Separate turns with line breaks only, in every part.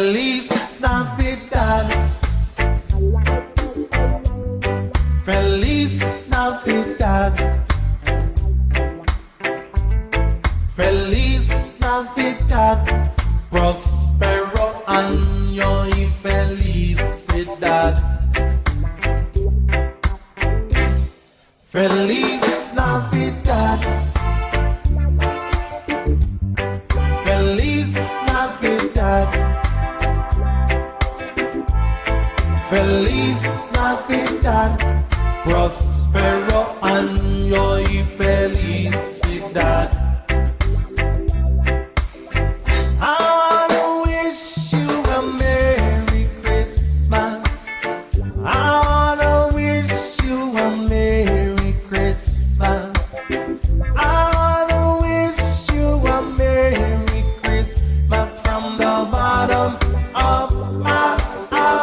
Feliz Navidad. Feliz Navidad. Feliz Navidad. Prospero año y felicidad. Feliz Navidad. Feliz Navidad. Feliz Navidad. Prospero año y felicidad. I wanna wish you a Merry Christmas. I wanna wish you a Merry Christmas. I wanna wish you a Merry Christmas from the bottom of my heart.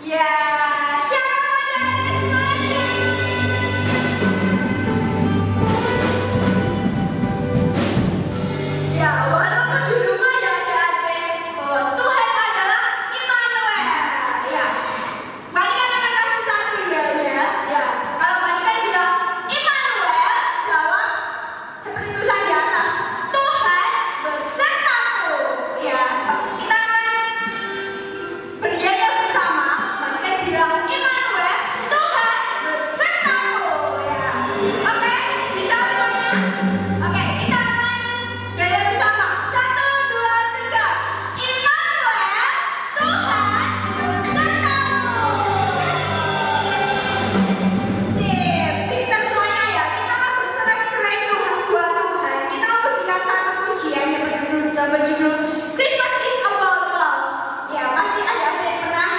Ya, shalom adik-adik semuanya. Ya, walaupun di rumah ya adik-adik, bahwa Tuhan adalah Immanuel. Ya, Marikan akan kasih satu ya. Kalau Marikan bilang Immanuel, jawab seperti tulisan di atas. Tuhan besertaku. Ya, kita akan bernyanyi bersama. Marikan bilang Immanuel, Tuhan besertaku. Ya, oke, bisa semuanya. Oke, kita akan nyanyi bersama. 1, 2, 3. Immanuel, Tuhan besertaku. Sip, pintar semuanya ya. Kita akan berserai-serai Tuhan buat Tuhan. Kita pujikan satu pujian yang berjudul Christmas is About Love. Ya, pasti ada yang pernah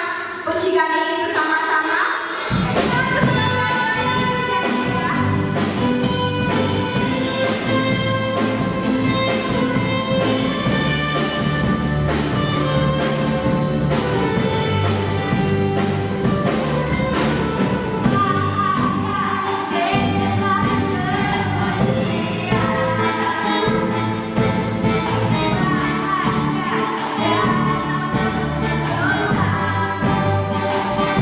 pujikan ini bersama-sama. Ya, kita akan berserai-serai pujiannya ya. Yesus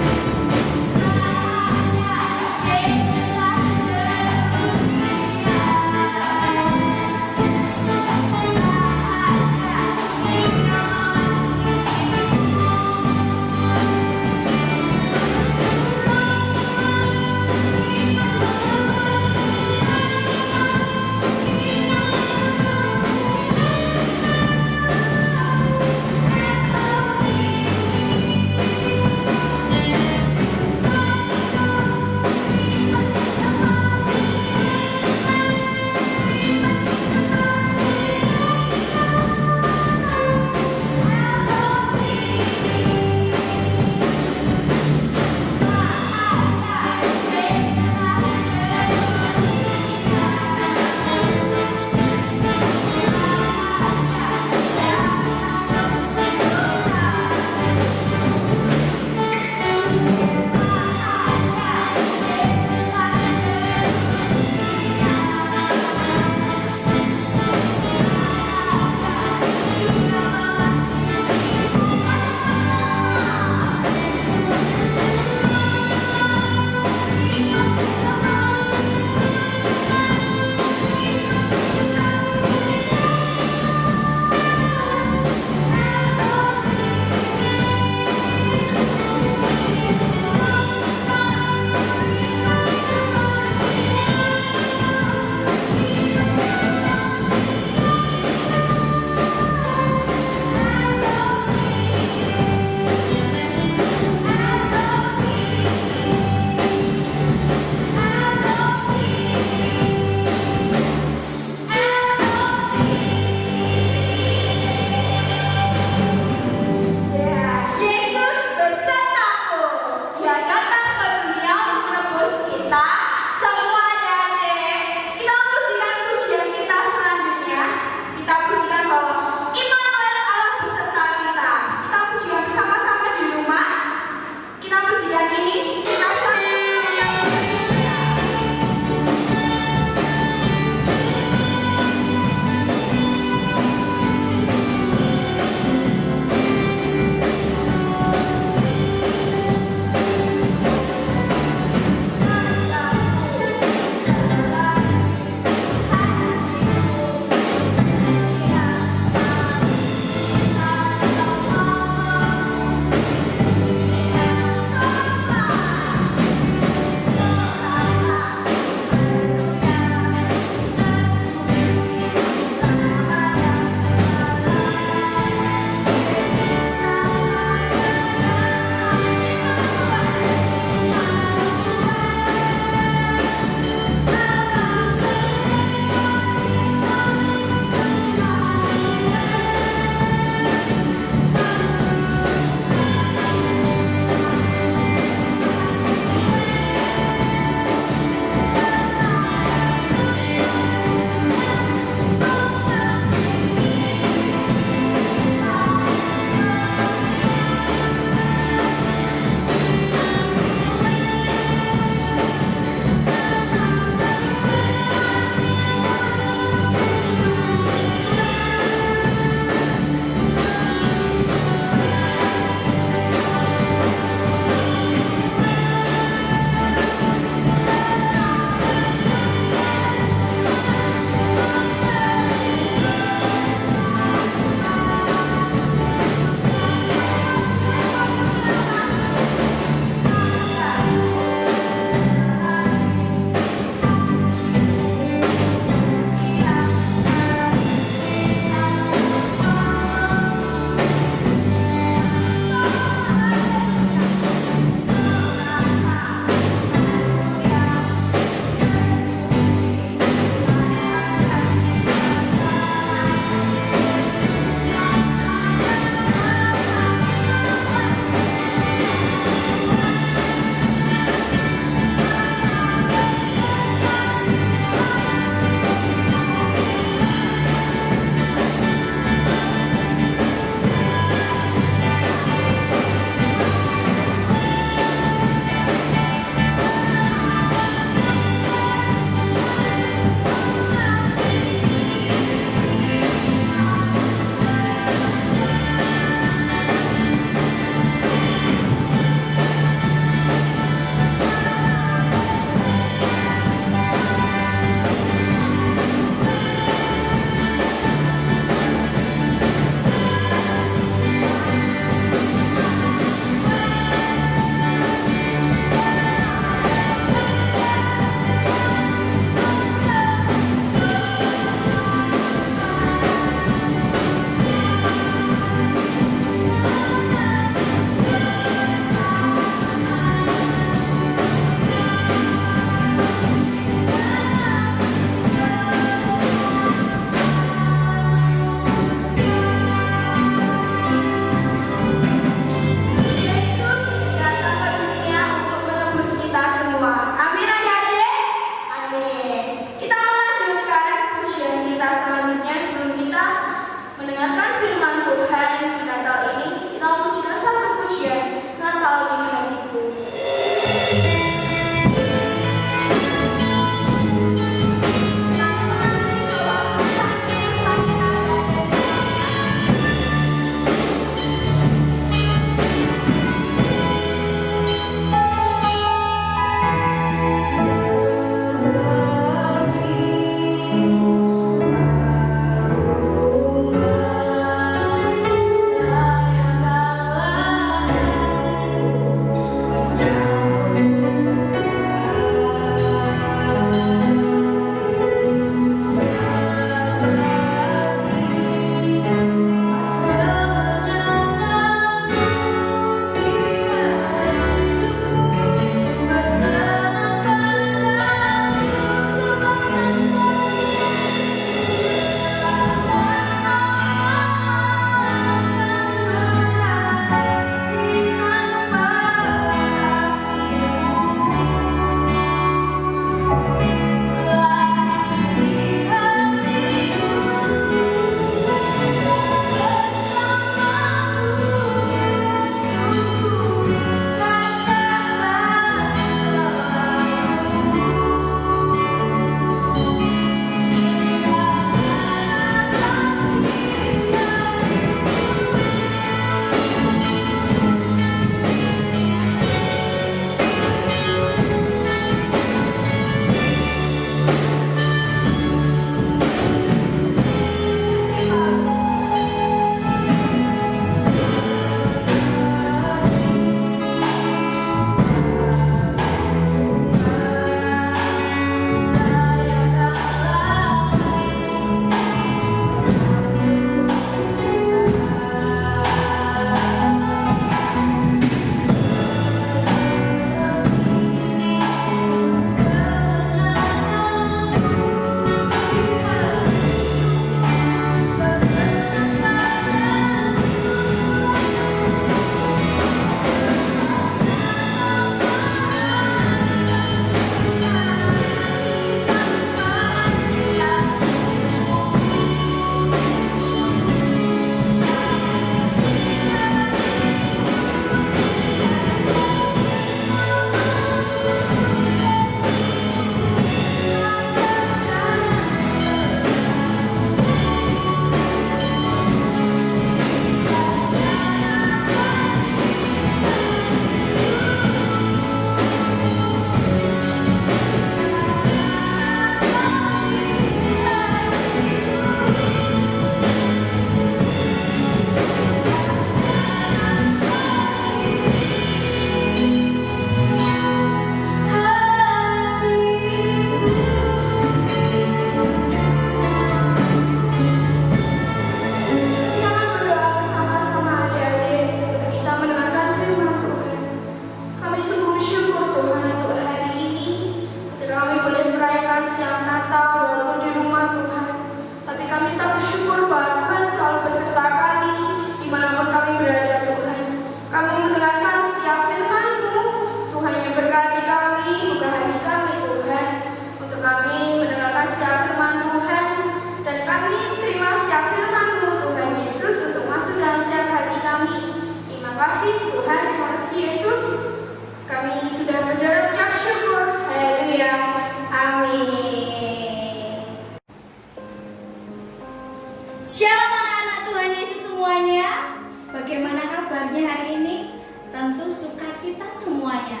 sukacita semuanya.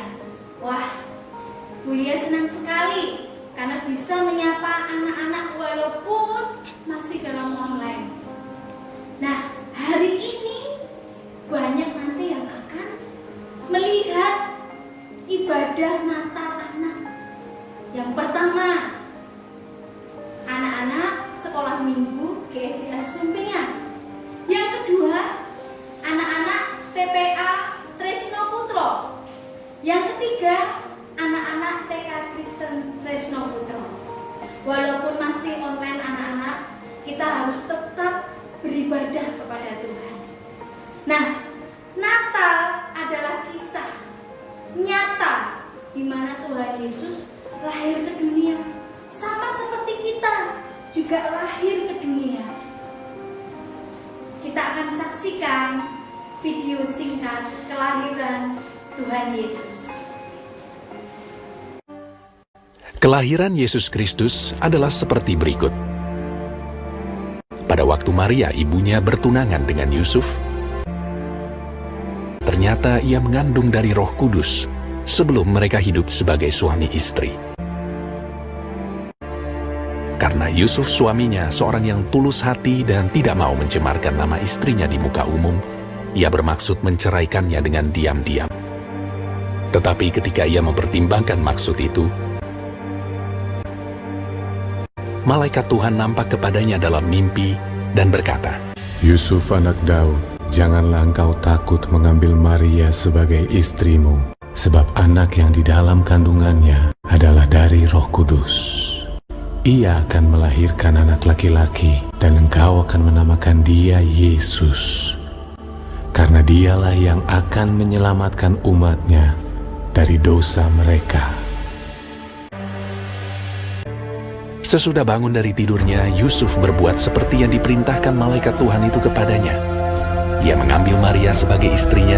Wah, Bu Lia senang sekali karena bisa menyapa anak-anak walaupun masih dalam online. Nah, hari ini banyak nanti yang akan melihat ibadah Natal anak. Yang pertama, anak-anak sekolah minggu GSJA Sumpingan. Yang kedua, anak-anak PPA Tresno Putro. Yang ketiga, anak-anak TK Kristen Tresno Putro. Walaupun masih online anak-anak, kita harus tetap beribadah kepada Tuhan. Nah, Natal adalah kisah nyata di mana Tuhan Yesus lahir ke dunia. Sama seperti kita juga lahir ke dunia. Kita akan saksikan video singkat kelahiran Tuhan Yesus.
Kelahiran Yesus Kristus adalah seperti berikut. Pada waktu Maria ibunya bertunangan dengan Yusuf, ternyata ia mengandung dari Roh Kudus sebelum mereka hidup sebagai suami istri. Karena Yusuf suaminya seorang yang tulus hati dan tidak mau mencemarkan nama istrinya di muka umum, ia bermaksud menceraikannya dengan diam-diam. Tetapi ketika ia mempertimbangkan maksud itu, malaikat Tuhan nampak kepadanya dalam mimpi dan berkata,
Yusuf anak Daud, janganlah engkau takut mengambil Maria sebagai istrimu, sebab anak yang di dalam kandungannya adalah dari Roh Kudus. Ia akan melahirkan anak laki-laki dan engkau akan menamakan dia Yesus, karena dialah yang akan menyelamatkan umatnya dari dosa mereka.
Sesudah bangun dari tidurnya, Yusuf berbuat seperti yang diperintahkan malaikat Tuhan itu kepadanya. Ia mengambil Maria sebagai istrinya.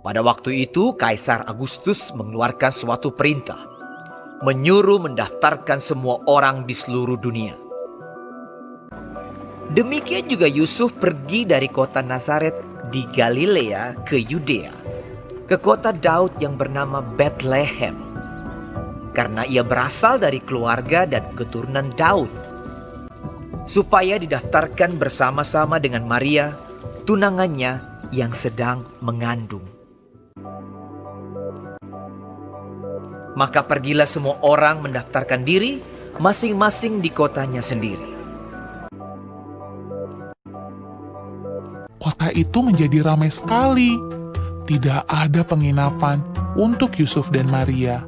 Pada waktu itu, Kaisar Agustus mengeluarkan suatu perintah, menyuruh mendaftarkan semua orang di seluruh dunia. Demikian juga Yusuf pergi dari kota Nazaret di Galilea ke Yudea, ke kota Daud yang bernama Bethlehem, karena ia berasal dari keluarga dan keturunan Daud, supaya didaftarkan bersama-sama dengan Maria, tunangannya yang sedang mengandung. Maka pergilah semua orang mendaftarkan diri masing-masing di kotanya sendiri.
Kota itu menjadi ramai sekali. Tidak ada penginapan untuk Yusuf dan Maria.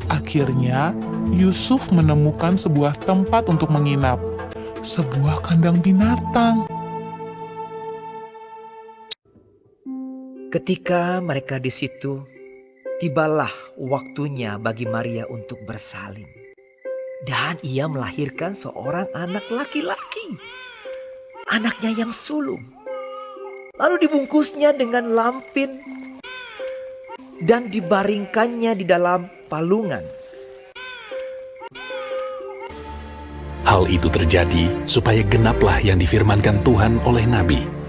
Akhirnya, Yusuf menemukan sebuah tempat untuk menginap, sebuah kandang binatang.
Ketika mereka di situ, tibalah waktunya bagi Maria untuk bersalin. Dan ia melahirkan seorang anak laki-laki, anaknya yang sulung. Lalu dibungkusnya dengan lampin dan dibaringkannya di dalam palungan.
Hal itu terjadi supaya genaplah yang difirmankan Tuhan oleh Nabi.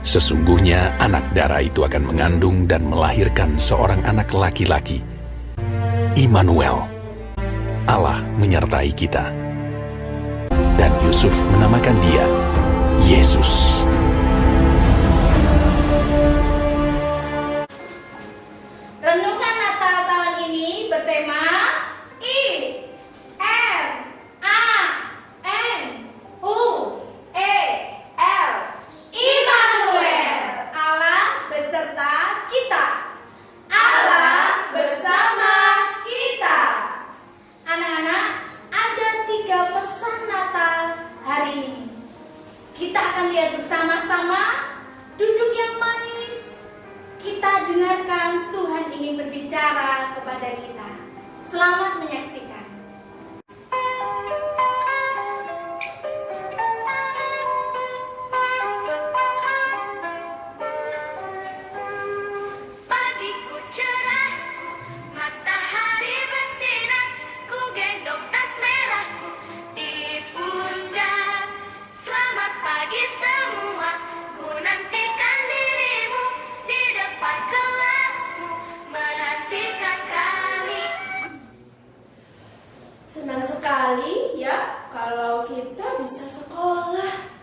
Sesungguhnya anak darah itu akan mengandung dan melahirkan seorang anak laki-laki. Immanuel, Allah menyertai kita. Dan Yusuf menamakan dia Yesus.
Renungan Natal tahun ini bertema I-M-A-N-U-E-L, Immanuel, Allah beserta kita. Allah bersama kita. Anak-anak, ada 3 pesan Natal hari ini. Kita akan lihat bersama-sama, duduk yang manis. Kita dengarkan Tuhan ingin berbicara kepada kita. Selamat menyaksikan.
Pagiku cerahku, matahari bersinar, ku gendong tas merahku di pundak.
bisa sekolah.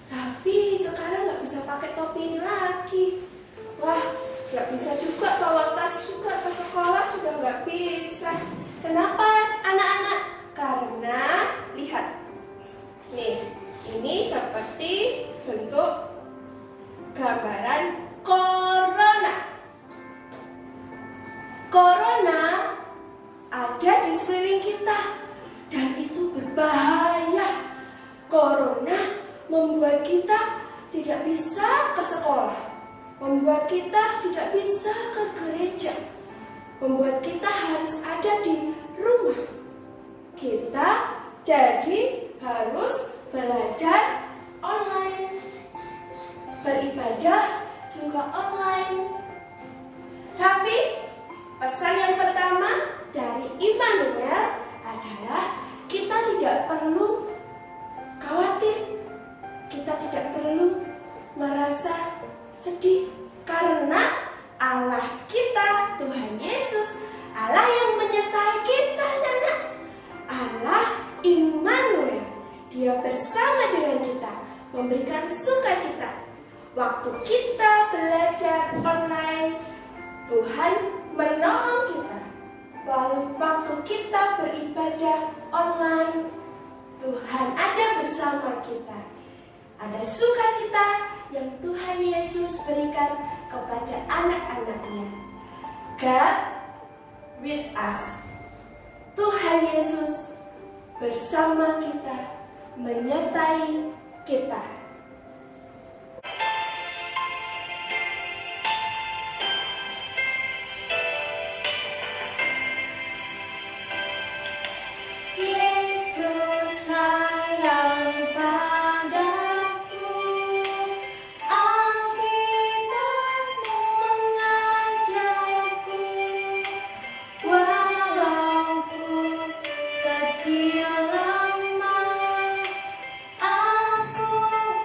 Tapi sekarang nggak bisa pakai topi ini lagi. Wah, nggak bisa juga bawa tas juga ke sekolah, sudah nggak bisa. Kenapa anak-anak? Karena lihat, nih, ini seperti bentuk gambaran corona. Corona ada di sekeliling kita dan itu berbahaya. Corona membuat kita tidak bisa ke sekolah, membuat kita tidak bisa ke gereja, membuat kita harus ada di rumah. Kita jadi harus belajar online, beribadah juga online. Tapi pesan yang pertama dari Immanuel adalah kita tidak perlu khawatir, kita tidak perlu merasa sedih, karena Allah kita, Tuhan Yesus, Allah yang menyertai kita, anak-anak. Allah Immanuel, Dia bersama dengan kita, memberikan sukacita. Waktu kita belajar online, Tuhan menolong kita. Lalu waktu kita beribadah online, Tuhan ada bersama kita. Ada sukacita yang Tuhan Yesus berikan kepada anak-anaknya. God with us. Tuhan Yesus bersama kita, menyertai kita.
Yesus sayang padaku, Alkitab mengajarku, walau ku kecil lemah, aku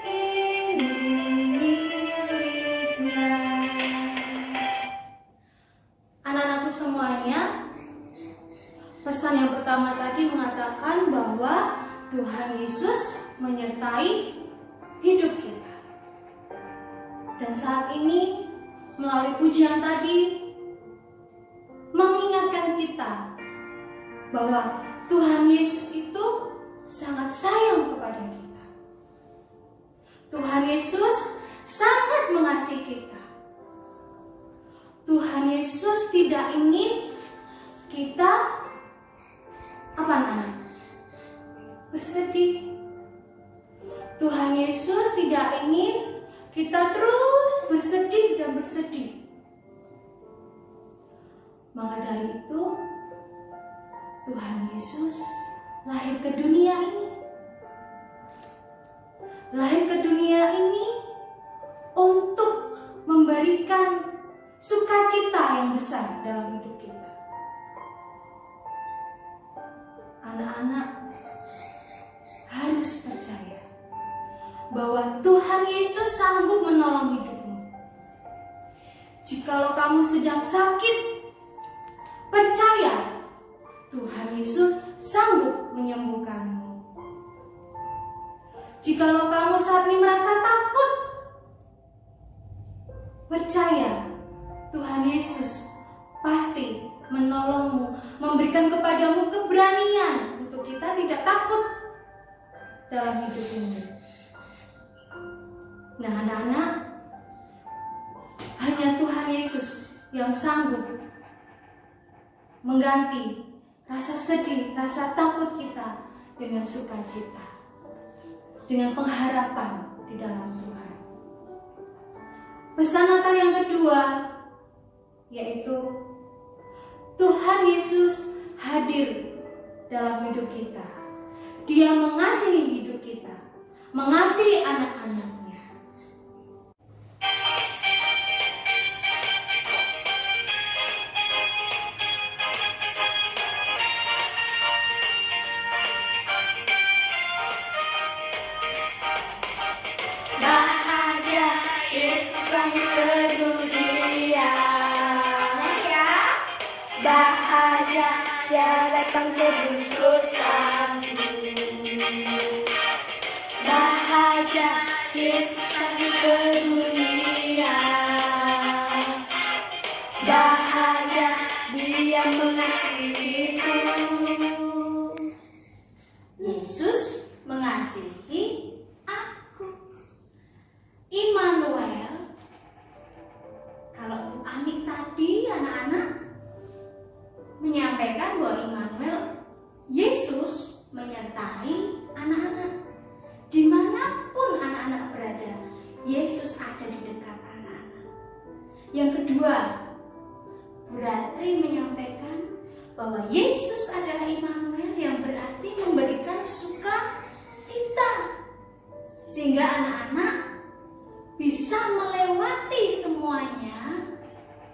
ingin miliknya. Anak-anakku semuanya, pesan yang pertama tadi mengatakan bahwa Tuhan Yesus menyertai hidup kita. Dan saat ini melalui pujian tadi mengingatkan kita bahwa Tuhan Yesus itu sangat sayang kepada kita. Tuhan Yesus sangat mengasihi kita. Tuhan Yesus tidak ingin kita bersedih. Tuhan Yesus tidak ingin kita terus bersedih dan bersedih. Maka dari itu, Tuhan Yesus lahir ke dunia ini. Lahir ke dunia ini untuk memberikan sukacita yang besar dalam hidup kita. Anak-anak harus percaya bahwa Tuhan Yesus sanggup menolong hidupmu. Jikalau kamu sedang sakit, percaya Tuhan Yesus sanggup menyembuhkanmu. Jikalau kamu saat ini merasa takut, percaya Tuhan Yesus pasti menolongmu, memberikan kepadamu keberanian untuk kita tidak takut dalam hidup ini. Nah, anak-anak, hanya Tuhan Yesus yang sanggup mengganti rasa sedih, rasa takut kita dengan sukacita, dengan pengharapan di dalam Tuhan. Pesan Natal yang kedua yaitu Tuhan Yesus hadir dalam hidup kita. Dia mengasihi hidup kita, mengasihi anak-anaknya. Bahagia Yesus lahir ke dunia. Bahagia Dia datang tebus dosaku. Bahagia Yesus lahir ke dunia. Bahagia Dia mengasihiku. Yesus mengasihi aku. Immanuel. Kalau Bu Ani tadi anak-anak menyampaikan bahwa Immanuel, Yesus menyertai anak-anak. Dimanapun anak-anak berada, Yesus ada di dekat anak-anak. Yang kedua, Bu Ratri menyampaikan bahwa Yesus adalah Immanuel, yang berarti memberikan sukacita, sehingga anak-anak bisa melewati semuanya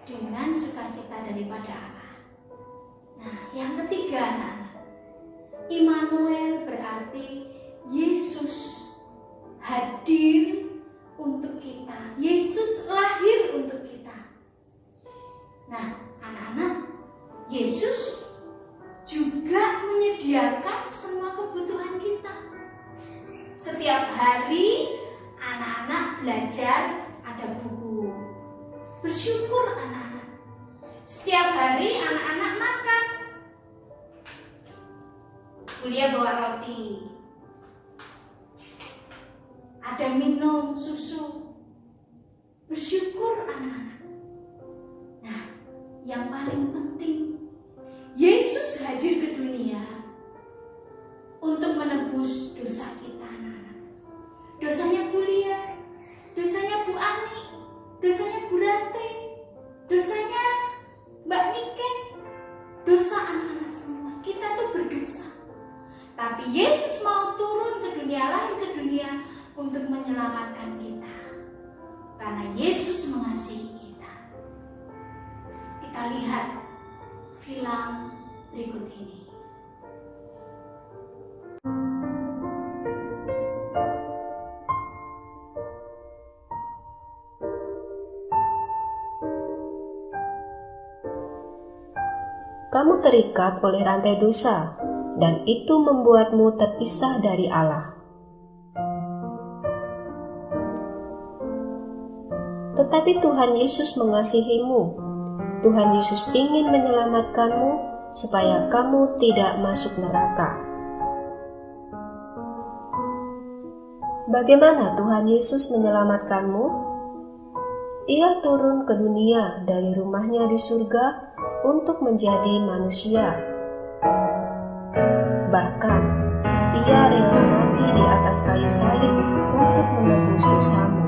dengan sukacita daripada Allah. Nah, yang ketiga anak-anak, Immanuel berarti Yesus hadir untuk kita. Yesus lahir untuk kita. Nah, anak-anak, Yesus juga menyediakan semua kebutuhan kita. Setiap hari anak-anak belajar, ada buku. Bersyukur anak-anak. Setiap hari anak-anak makan. Kuliah bawa roti. Ada minum susu. Bersyukur anak-anak. Nah, yang paling penting, Yesus hadir ke dunia untuk menebus dosa kita anak-anak. Dosanya Bu Lia, dosanya Bu Ani, dosanya Bu Ratri, dosanya Mbak Niken, dosa anak-anak semua. Kita tuh berdosa. Tapi Yesus mau turun ke dunia, lahir ke dunia untuk menyelamatkan kita. Karena Yesus mengasihi kita. Kita lihat film berikut ini.
Kamu terikat oleh rantai dosa, dan itu membuatmu terpisah dari Allah. Tetapi Tuhan Yesus mengasihimu. Tuhan Yesus ingin menyelamatkanmu supaya kamu tidak masuk neraka. Bagaimana Tuhan Yesus menyelamatkanmu? Ia turun ke dunia dari rumahnya di surga untuk menjadi manusia. Bahkan, ia rela mati di atas kayu salib untuk menebus dosamu.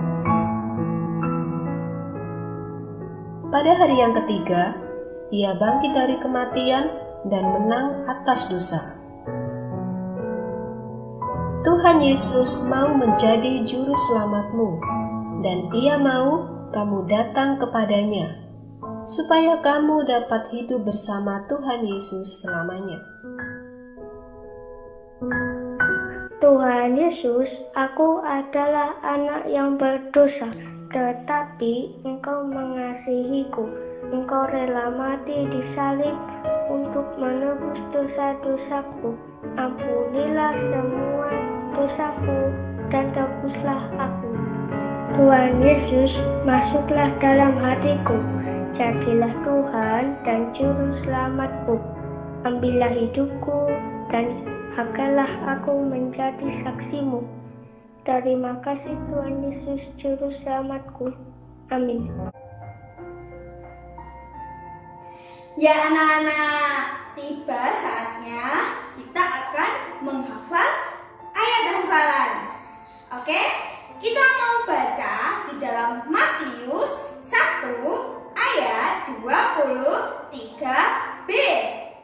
Pada hari yang ketiga, ia bangkit dari kematian dan menang atas dosa. Tuhan Yesus mau menjadi juru selamatmu, dan ia mau kamu datang kepadanya, supaya kamu dapat hidup bersama Tuhan Yesus selamanya.
Tuhan Yesus, aku adalah anak yang berdosa, tetapi Engkau mengasihiku. Engkau rela mati di salib untuk menebus dosa-dosaku. Ampunilah semua dosaku dan tebuslah aku. Tuhan Yesus, masuklah dalam hatiku. Jadilah Tuhan dan Juru Selamatku. Ambillah hidupku dan agarlah aku menjadi saksimu. Terima kasih Tuhan Yesus, Juru Selamatku. Amin.
Ya anak-anak, tiba saatnya kita akan menghafal ayat hafalan. Oke? Kita mau baca di dalam Matius 1 ayat 23b.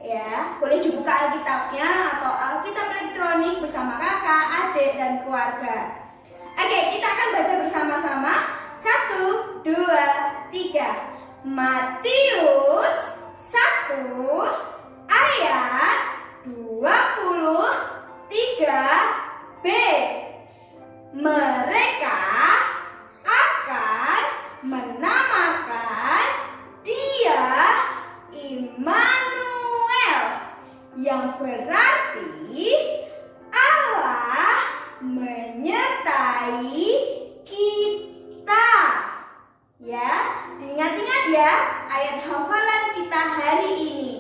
Ya, boleh dibuka Alkitabnya atau Alkitab elektronik bersama kakak, adik, dan keluarga. Oke, kita akan baca bersama-sama. 1, 2, 3. Matius 1 ayat 23b. Mereka akan menamakan Dia Immanuel, yang berarti Allah menyertai menyertai kita. Ya, diingat-ingat ya ayat hafalan kita hari ini.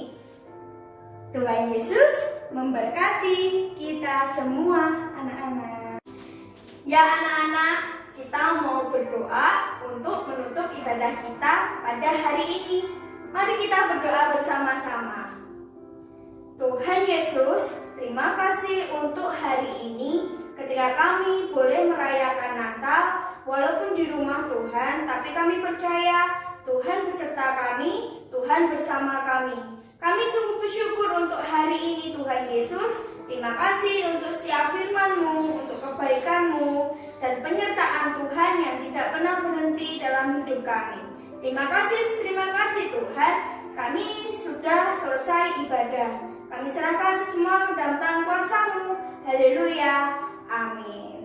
Tuhan Yesus memberkati kita semua anak-anak. Ya anak-anak, kita mau berdoa untuk menutup ibadah kita pada hari ini. Mari kita berdoa bersama-sama. Tuhan Yesus, terima kasih untuk hari ini ketika kami boleh merayakan Natal walaupun di rumah Tuhan, tapi kami percaya Tuhan beserta kami, Tuhan bersama kami. Kami sungguh bersyukur untuk hari ini Tuhan Yesus. Terima kasih untuk setiap firman-Mu, untuk kebaikan-Mu, dan penyertaan Tuhan yang tidak pernah berhenti dalam hidup kami. Terima kasih Tuhan, kami sudah selesai ibadah. Kami serahkan semua ke dalam tangan kuasa-Mu. Haleluya. Amin.